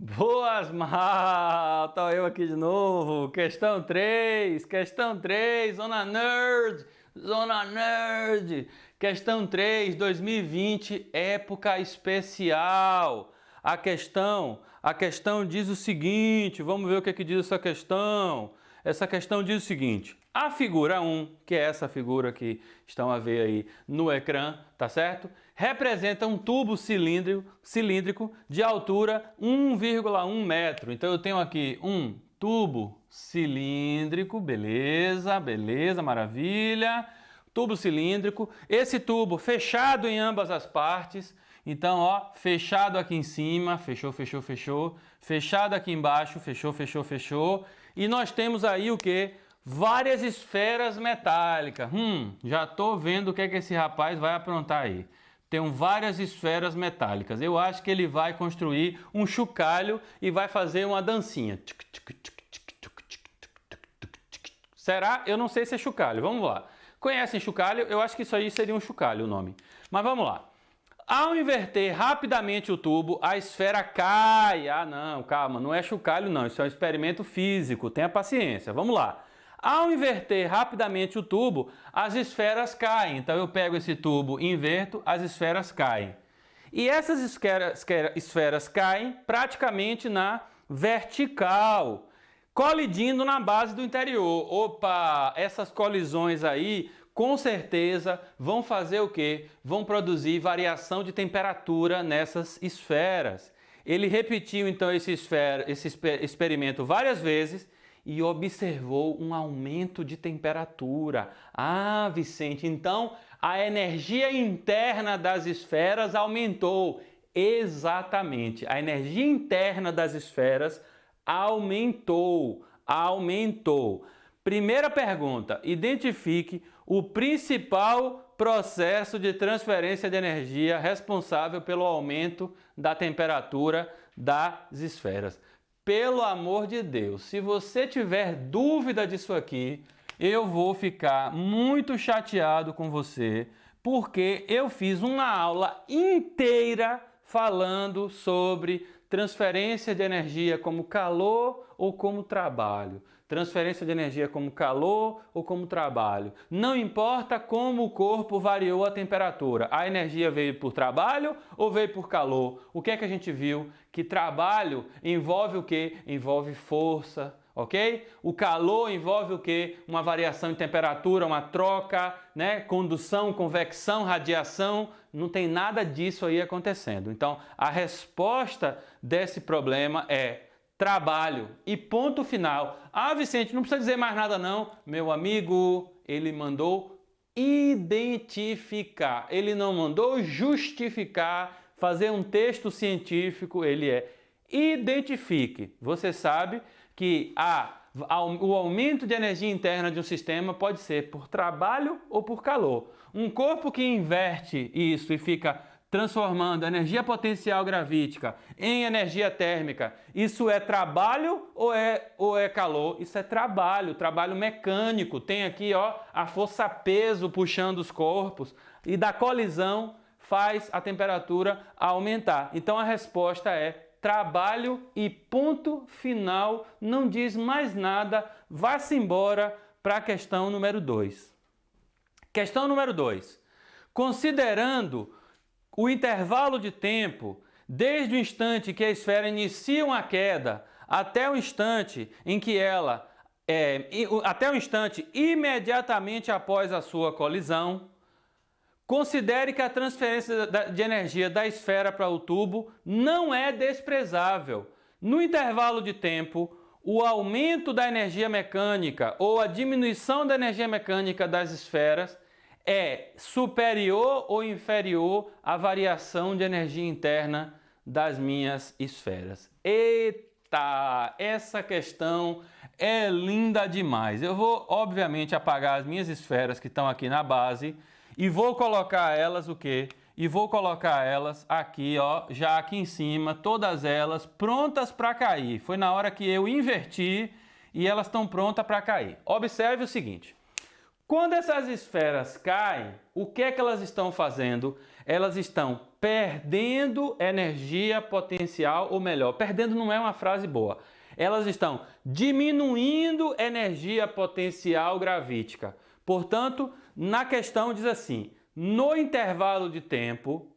Boas, malta! Eu aqui de novo. Questão 3, Zona Nerd. Questão 3, 2020, época especial. A questão diz o seguinte, vamos ver o que é que diz essa questão. Essa questão diz o seguinte: a figura 1, que é essa figura que estão a ver aí no ecrã, tá certo? Representa um tubo cilíndrico de altura 1,1 metro. Então eu tenho aqui um tubo cilíndrico, beleza, maravilha. Tubo cilíndrico, esse tubo fechado em ambas as partes. Então, ó, fechado aqui em cima, fechou, fechado aqui embaixo, fechou. E nós temos aí o que? Várias esferas metálicas. Já tô vendo o que é que esse rapaz vai aprontar aí. Tem várias esferas metálicas. Eu acho que ele vai construir um chocalho e vai fazer uma dancinha. Será? Eu não sei se é chocalho. Vamos lá. Conhecem chocalho? Eu acho que isso aí seria um chocalho o nome. Mas vamos lá. Ao inverter rapidamente o tubo, a esfera cai. Ah, não, calma, não é chocalho não, isso é um experimento físico, tenha paciência, vamos lá. Ao inverter rapidamente o tubo, as esferas caem. Então eu pego esse tubo, inverto, as esferas caem. E essas esferas caem praticamente na vertical, colidindo na base do interior. Opa, essas colisões aí com certeza vão fazer o quê? Vão produzir variação de temperatura nessas esferas. Ele repetiu então esse experimento várias vezes e observou um aumento de temperatura. Ah, Vicente, então a energia interna das esferas aumentou. Exatamente, a energia interna das esferas aumentou. Primeira pergunta, identifique o principal processo de transferência de energia responsável pelo aumento da temperatura das esferas. Pelo amor de Deus, se você tiver dúvida disso aqui, eu vou ficar muito chateado com você, porque eu fiz uma aula inteira falando sobre transferência de energia como calor ou como trabalho. Transferência de energia como calor ou como trabalho. Não importa como o corpo variou a temperatura. A energia veio por trabalho ou veio por calor? O que é que a gente viu? Que trabalho envolve o quê? Envolve força, ok? O calor envolve o quê? Uma variação de temperatura, uma troca, né? Condução, convecção, radiação. Não tem nada disso aí acontecendo. Então, a resposta desse problema é trabalho e ponto final. Ah, Vicente, não precisa dizer mais nada não. Meu amigo, ele mandou identificar. Ele não mandou justificar, fazer um texto científico. Ele é identifique. Você sabe que o aumento de energia interna de um sistema pode ser por trabalho ou por calor. Um corpo que inverte isso e fica transformando energia potencial gravítica em energia térmica, isso é trabalho ou é calor? Isso é trabalho mecânico. Tem aqui, ó, a força-peso puxando os corpos e da colisão faz a temperatura aumentar. Então a resposta é trabalho e ponto final, não diz mais nada. Vá-se embora para a questão número 2. Questão número 2. Considerando o intervalo de tempo desde o instante que a esfera inicia uma queda até o instante em que até o instante imediatamente após a sua colisão, considere que a transferência de energia da esfera para o tubo não é desprezável. No intervalo de tempo, o aumento da energia mecânica ou a diminuição da energia mecânica das esferas é superior ou inferior à variação de energia interna das minhas esferas. Eita, essa questão é linda demais. Eu vou, obviamente, apagar as minhas esferas que estão aqui na base e vou colocar elas o quê? E vou colocar elas aqui, ó, já aqui em cima, todas elas prontas para cair. Foi na hora que eu inverti e elas estão prontas para cair. Observe o seguinte. Quando essas esferas caem, o que é que elas estão fazendo? Elas estão perdendo energia potencial, ou melhor, perdendo não é uma frase boa. Elas estão diminuindo energia potencial gravítica. Portanto, na questão diz assim: no intervalo de tempo,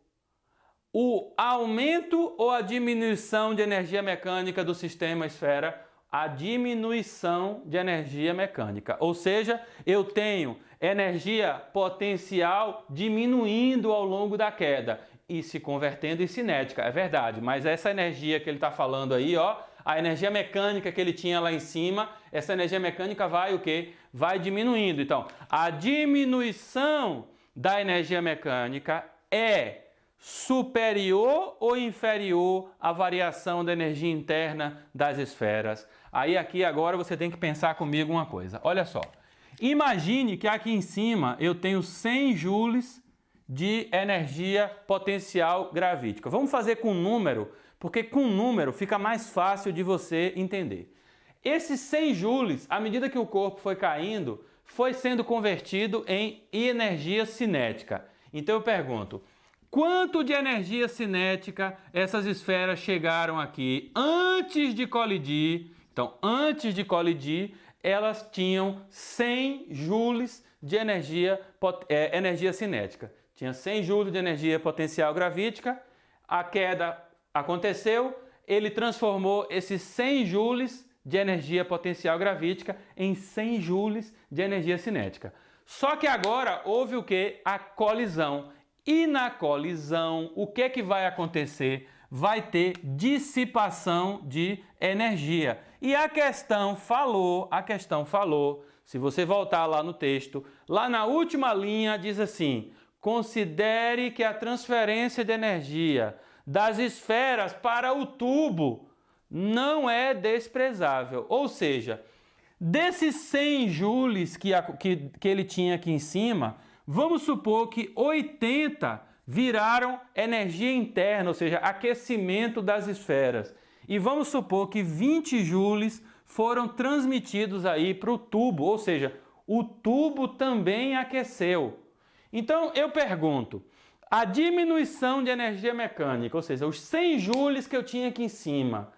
o aumento ou a diminuição de energia mecânica do sistema esfera, a diminuição de energia mecânica. Ou seja, eu tenho energia potencial diminuindo ao longo da queda e se convertendo em cinética. É verdade, mas essa energia que ele está falando aí, ó, a energia mecânica que ele tinha lá em cima, essa energia mecânica vai o quê? Vai diminuindo. Então, a diminuição da energia mecânica é superior ou inferior à variação da energia interna das esferas? Aí aqui agora você tem que pensar comigo uma coisa. Olha só. Imagine que aqui em cima eu tenho 100 joules de energia potencial gravítica. Vamos fazer com número, porque com número fica mais fácil de você entender. Esses 100 joules, à medida que o corpo foi caindo, foi sendo convertido em energia cinética. Então eu pergunto: quanto de energia cinética essas esferas chegaram aqui antes de colidir? Então, antes de colidir, elas tinham 100 joules de energia cinética. Tinha 100 joules de energia potencial gravítica, a queda aconteceu, ele transformou esses 100 joules de energia potencial gravítica em 100 joules de energia cinética. Só que agora houve o quê? A colisão. E na colisão, o que é que vai acontecer? Vai ter dissipação de energia. E a questão falou, se você voltar lá no texto, lá na última linha diz assim: considere que a transferência de energia das esferas para o tubo não é desprezável. Ou seja, desses 100 joules que ele tinha aqui em cima, vamos supor que 80 viraram energia interna, ou seja, aquecimento das esferas. E vamos supor que 20 joules foram transmitidos aí para o tubo, ou seja, o tubo também aqueceu. Então eu pergunto, a diminuição de energia mecânica, ou seja, os 100 joules que eu tinha aqui em cima,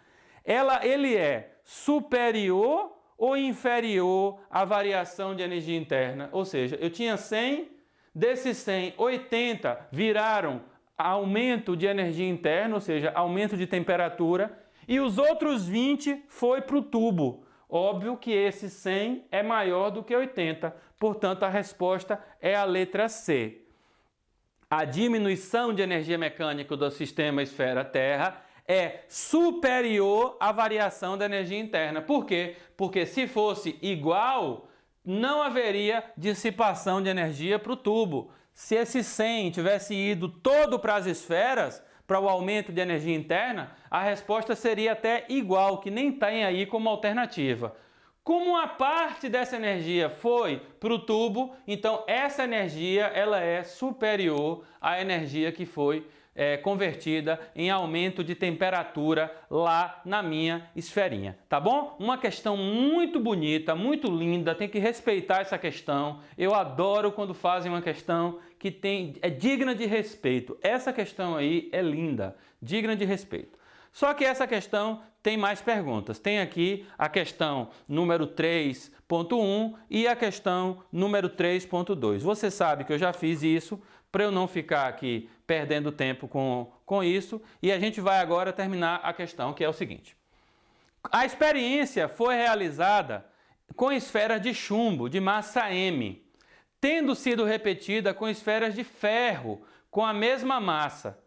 ele é superior ou inferior à variação de energia interna? Ou seja, eu tinha 100, desses 100, 80 viraram aumento de energia interna, ou seja, aumento de temperatura, e os outros 20 foi para o tubo. Óbvio que esse 100 é maior do que 80, portanto a resposta é a letra C. A diminuição de energia mecânica do sistema esfera-terra é superior à variação da energia interna. Por quê? Porque se fosse igual, não haveria dissipação de energia para o tubo. Se esse 100 tivesse ido todo para as esferas, para o aumento de energia interna, a resposta seria até igual, que nem tem aí como alternativa. Como uma parte dessa energia foi para o tubo, então essa energia ela é superior à energia que foi convertida em aumento de temperatura lá na minha esferinha, tá bom? Uma questão muito bonita, muito linda, tem que respeitar essa questão. Eu adoro quando fazem uma questão que é digna de respeito. Essa questão aí é linda, digna de respeito. Só que essa questão tem mais perguntas. Tem aqui a questão número 3.1 e a questão número 3.2. Você sabe que eu já fiz isso, para eu não ficar aqui perdendo tempo com isso. E a gente vai agora terminar a questão, que é o seguinte. A experiência foi realizada com esferas de chumbo de massa M, tendo sido repetida com esferas de ferro com a mesma massa.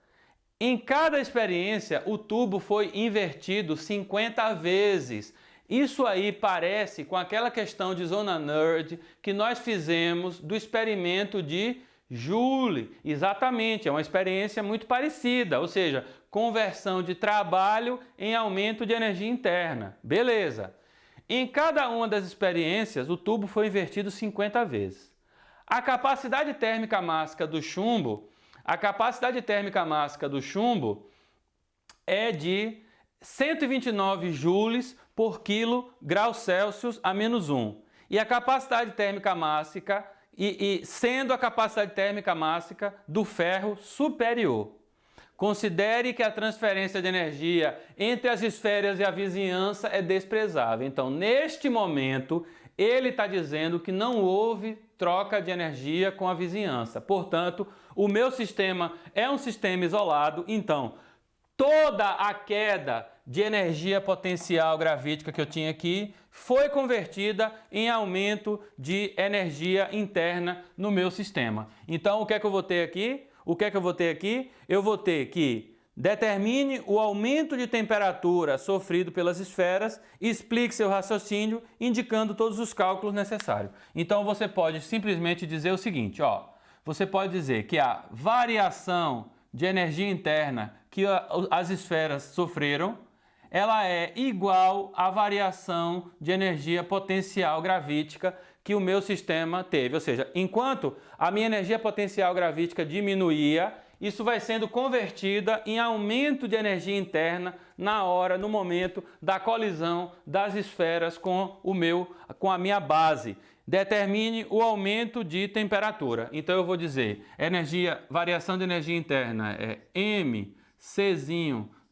Em cada experiência, o tubo foi invertido 50 vezes. Isso aí parece com aquela questão de zona nerd que nós fizemos do experimento de Joule. Exatamente, é uma experiência muito parecida, ou seja, conversão de trabalho em aumento de energia interna. Beleza. Em cada uma das experiências, o tubo foi invertido 50 vezes. A capacidade térmica máxima do chumbo é de 129 joules por quilo grau Celsius a menos 1. E a capacidade térmica máxima, sendo a capacidade térmica máxima do ferro superior. considere que a transferência de energia entre as esferas e a vizinhança é desprezável. Então, neste momento, ele está dizendo que não houve troca de energia com a vizinhança. Portanto, o meu sistema é um sistema isolado, então toda a queda de energia potencial gravítica que eu tinha aqui foi convertida em aumento de energia interna no meu sistema. Então, o que é que eu vou ter aqui? Eu vou ter que determine o aumento de temperatura sofrido pelas esferas e explique seu raciocínio indicando todos os cálculos necessários. Então, você pode simplesmente dizer o seguinte, você pode dizer que a variação de energia interna que as esferas sofreram, ela é igual à variação de energia potencial gravítica que o meu sistema teve. Ou seja, enquanto a minha energia potencial gravítica diminuía, isso vai sendo convertida em aumento de energia interna no momento da colisão das esferas com a minha base. Determine o aumento de temperatura. Então eu vou dizer, variação de energia interna é mc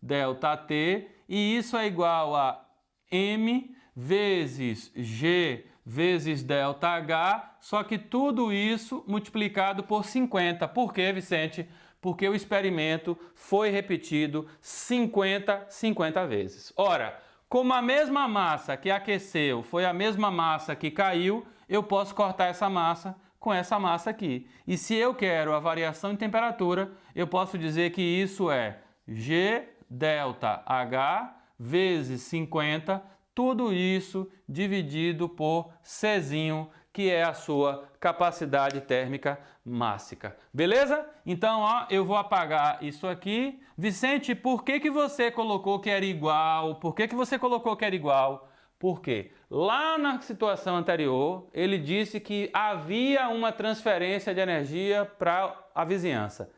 ΔT, e isso é igual a m vezes g vezes ΔH, só que tudo isso multiplicado por 50. Por quê, Vicente? Porque o experimento foi repetido 50 vezes. Ora, como a mesma massa que aqueceu foi a mesma massa que caiu, eu posso cortar essa massa com essa massa aqui. E se eu quero a variação de temperatura, eu posso dizer que isso é G ΔH vezes 50, tudo isso dividido por Czinho, que é a sua capacidade térmica mássica. Beleza? Então, eu vou apagar isso aqui. Vicente, por que você colocou que era igual? Por que você colocou que era igual? Porque lá na situação anterior, ele disse que havia uma transferência de energia para a vizinhança.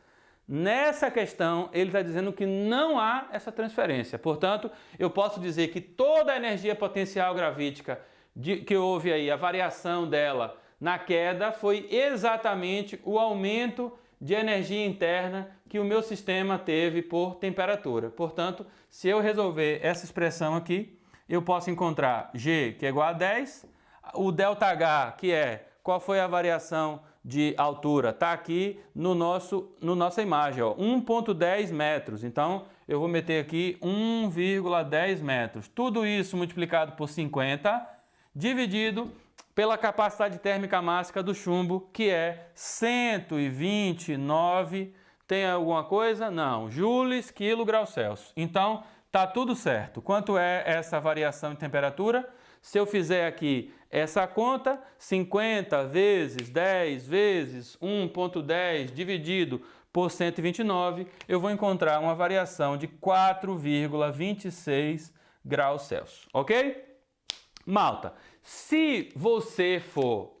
Nessa questão, ele está dizendo que não há essa transferência. Portanto, eu posso dizer que toda a energia potencial gravítica que houve aí, a variação dela na queda, foi exatamente o aumento de energia interna que o meu sistema teve por temperatura. Portanto, se eu resolver essa expressão aqui, eu posso encontrar G, que é igual a 10, o ΔH, que é qual foi a variação de altura, está aqui no nossa imagem, 1,10 metros. Então, eu vou meter aqui 1,10 metros. Tudo isso multiplicado por 50, dividido pela capacidade térmica mássica do chumbo, que é 129, tem alguma coisa? Não, joules, quilo, grau Celsius. Então, tá tudo certo. Quanto é essa variação de temperatura? Se eu fizer aqui essa conta, 50 vezes 10 vezes 1,10 dividido por 129, eu vou encontrar uma variação de 4,26 graus Celsius, ok? Malta, se você for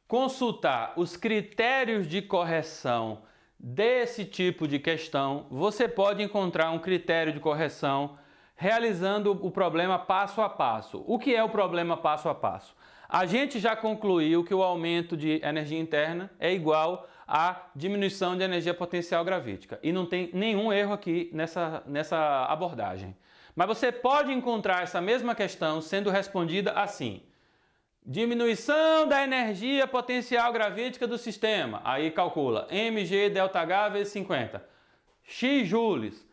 consultar os critérios de correção desse tipo de questão, você pode encontrar um critério de correção realizando o problema passo a passo. O que é o problema passo a passo? A gente já concluiu que o aumento de energia interna é igual à diminuição de energia potencial gravítica. E não tem nenhum erro aqui nessa abordagem. Mas você pode encontrar essa mesma questão sendo respondida assim. Diminuição da energia potencial gravítica do sistema. Aí calcula mg ΔH vezes 50. X joules.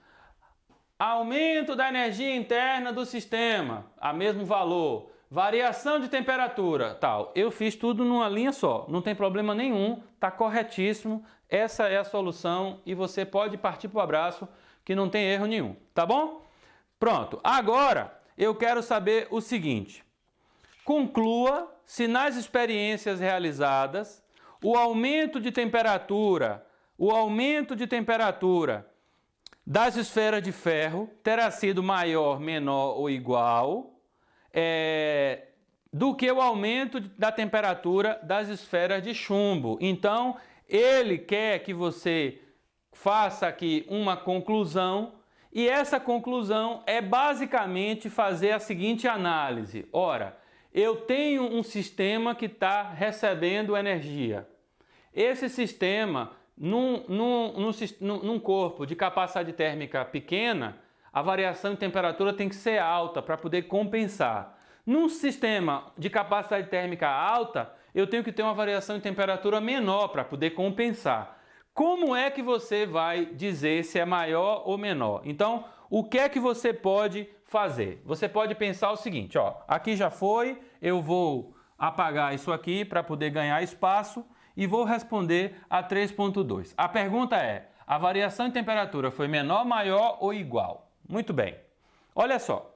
Aumento da energia interna do sistema, a mesmo valor. Variação de temperatura, tal. Eu fiz tudo numa linha só, não tem problema nenhum, tá corretíssimo. Essa é a solução e você pode partir para o abraço que não tem erro nenhum, tá bom? Pronto, agora eu quero saber o seguinte. Conclua se nas experiências realizadas o aumento de temperatura das esferas de ferro terá sido maior, menor ou igual do que o aumento da temperatura das esferas de chumbo. Então, ele quer que você faça aqui uma conclusão e essa conclusão é basicamente fazer a seguinte análise. Ora, eu tenho um sistema que está recebendo energia. Esse sistema num corpo de capacidade térmica pequena, a variação de temperatura tem que ser alta para poder compensar. Num sistema de capacidade térmica alta, eu tenho que ter uma variação de temperatura menor para poder compensar. Como é que você vai dizer se é maior ou menor? Então, o que é que você pode fazer? Você pode pensar o seguinte, ó, aqui já foi, eu vou apagar isso aqui para poder ganhar espaço e vou responder a 3.2. A pergunta é, a variação de temperatura foi menor, maior ou igual? Muito bem. Olha só,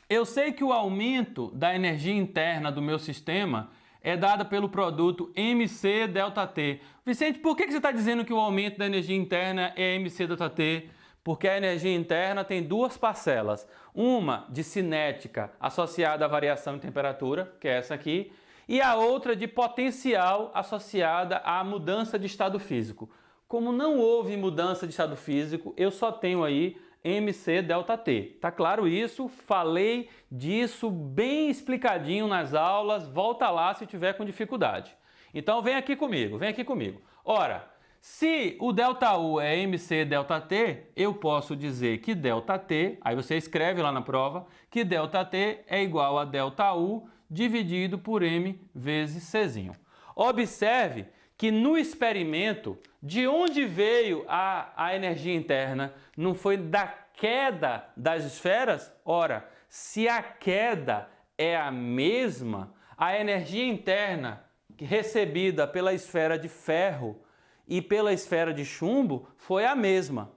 eu sei que o aumento da energia interna do meu sistema é dado pelo produto MC ΔT. Vicente, por que você está dizendo que o aumento da energia interna é MC ΔT? Porque a energia interna tem duas parcelas. Uma de cinética associada à variação de temperatura, que é essa aqui, e a outra de potencial associada à mudança de estado físico. Como não houve mudança de estado físico, eu só tenho aí MC ΔT. Tá claro isso? Falei disso bem explicadinho nas aulas. Volta lá se tiver com dificuldade. Então vem aqui comigo, vem aqui comigo. Ora, se o ΔU é MC ΔT, eu posso dizer que ΔT, aí você escreve lá na prova, que ΔT é igual a ΔU dividido por M vezes Czinho. Observe que no experimento, de onde veio a energia interna? Não foi da queda das esferas? Ora, se a queda é a mesma, a energia interna recebida pela esfera de ferro e pela esfera de chumbo foi a mesma.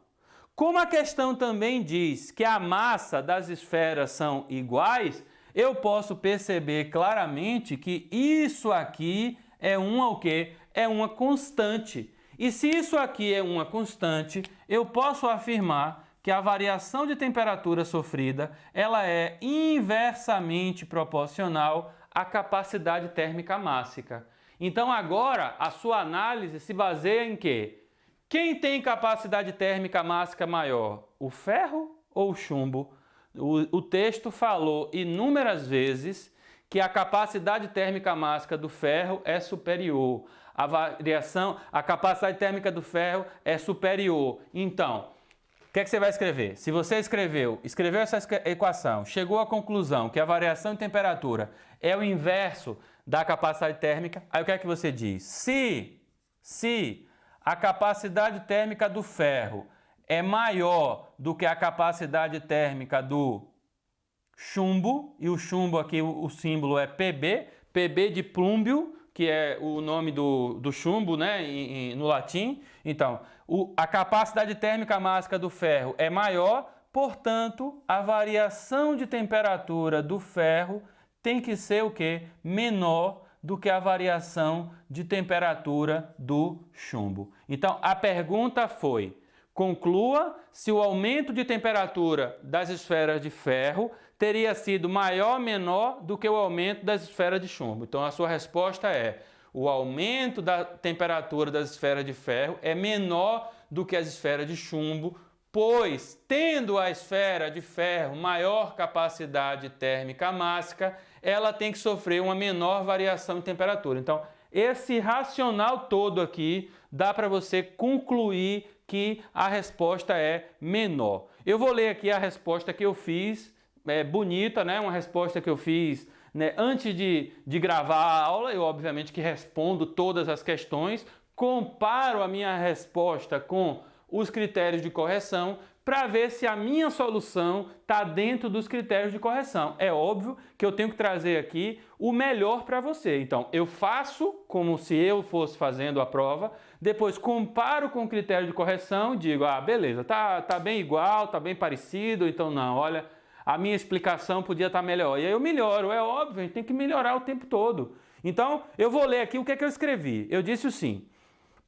Como a questão também diz que a massa das esferas são iguais, eu posso perceber claramente que isso aqui é o quê? É uma constante. E se isso aqui é uma constante, eu posso afirmar que a variação de temperatura sofrida ela é inversamente proporcional à capacidade térmica mássica. Então agora a sua análise se baseia em quê? Quem tem capacidade térmica mássica maior? O ferro ou o chumbo? O texto falou inúmeras vezes que a capacidade térmica mássica do ferro é superior. A capacidade térmica do ferro é superior. Então, o que é que você vai escrever? Se você escreveu essa equação, chegou à conclusão que a variação de temperatura é o inverso da capacidade térmica, aí o que é que você diz? Se a capacidade térmica do ferro é maior do que a capacidade térmica do chumbo, e o chumbo aqui, o símbolo é PB de plúmbio, que é o nome do chumbo, né, no latim. Então, a capacidade térmica mássica do ferro é maior, portanto, a variação de temperatura do ferro tem que ser o quê? Menor do que a variação de temperatura do chumbo. Então, a pergunta foi: conclua se o aumento de temperatura das esferas de ferro teria sido maior ou menor do que o aumento das esferas de chumbo. Então, a sua resposta é: o aumento da temperatura das esferas de ferro é menor do que as esferas de chumbo, pois, tendo a esfera de ferro maior capacidade térmica mássica, ela tem que sofrer uma menor variação de temperatura. Então, esse racional todo aqui dá para você concluir que a resposta é menor. Eu vou ler aqui a resposta que eu fiz, bonita, né? Uma resposta que eu fiz, né, antes de gravar a aula. Eu obviamente que respondo todas as questões, comparo a minha resposta com os critérios de correção para ver se a minha solução está dentro dos critérios de correção. É óbvio que eu tenho que trazer aqui o melhor para você. Então, eu faço como se eu fosse fazendo a prova, depois comparo com o critério de correção e digo, beleza, tá bem igual, tá bem parecido, então não, olha, a minha explicação podia estar melhor. E aí eu melhoro, é óbvio, a gente tem que melhorar o tempo todo. Então, eu vou ler aqui o que é que eu escrevi. Eu disse assim: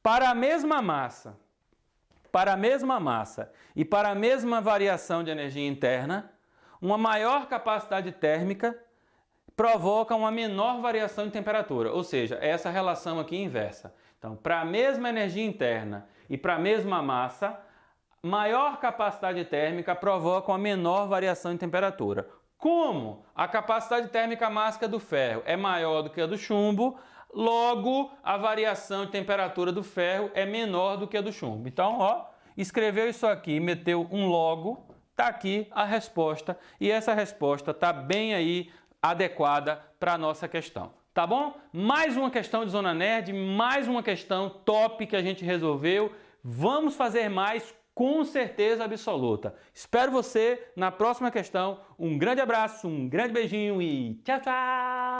para a mesma massa e para a mesma variação de energia interna, uma maior capacidade térmica provoca uma menor variação de temperatura, ou seja, essa relação aqui inversa. Então, para a mesma energia interna e para a mesma massa, maior capacidade térmica provoca uma menor variação de temperatura. Como a capacidade térmica mássica do ferro é maior do que a do chumbo, logo a variação de temperatura do ferro é menor do que a do chumbo. Então, ó, escreveu isso aqui, meteu um logo, tá aqui a resposta, e essa resposta tá bem aí adequada para a nossa questão. Tá bom? Mais uma questão de Zona Nerd, mais uma questão top que a gente resolveu. Vamos fazer mais com certeza absoluta. Espero você na próxima questão. Um grande abraço, um grande beijinho e tchau, tchau!